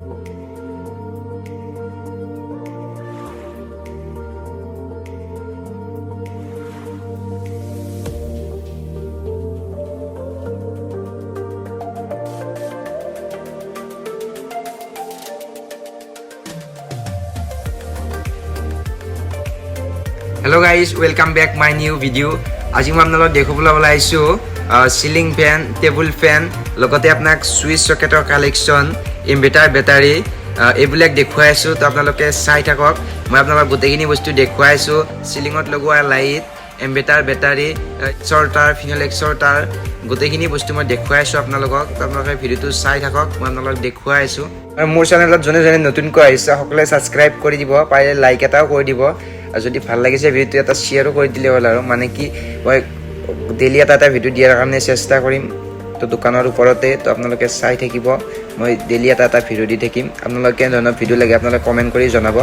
Hello guys, welcome back my new video. আজি মই আপোনালোকক দেখুৱাবলৈ ওলাইছো সিলিং ফেন, টেবুল ফেন, লগতে আপোনাক সুইচ সকেটৰ কালেকচন, ইনভাৰ্টাৰ বেটাৰী এইবিলাক দেখুৱাইছো। তো আপোনালোকে চাই থাকক। মই আপোনালোকক গোটেইখিনি বস্তু দেখুৱাইছো। সিলিঙত লগোৱা লাইট, ইনভাৰ্টাৰ বেটাৰী, এক্সৰ্টাৰ, ফিনল এক্সৰ্টাৰ গোটেইখিনি বস্তু মই দেখুৱাইছো আপোনালোকক। তো আপোনালোকে ভিডিঅ'টো চাই থাকক। মই আপোনালোকক দেখুৱাইছো। আৰু মোৰ চেনেলত যোনে নতুনকৈ আহিছে সকলোৱে সাবস্ক্ৰাইব কৰি দিব, পাৰিলে লাইক এটাও কৰি দিব। আৰু যদি ভাল লাগিছে ভিডিঅ'টো এটা শ্বেয়াৰো কৰি দিলে হ'ল। আৰু মানে কি মই ডেইলি এটা ভিডিঅ' দিয়াৰ কাৰণে চেষ্টা কৰিম। তো দোকানৰ ওপৰতে তো আপোনালোকে চাই থাকিব। মই ডেইলি এটা ভিডিঅ' দি থাকিম। আপোনালোকে কেনে ধৰণৰ ভিডিঅ' লাগে আপোনালোকে কমেণ্ট কৰি জনাব।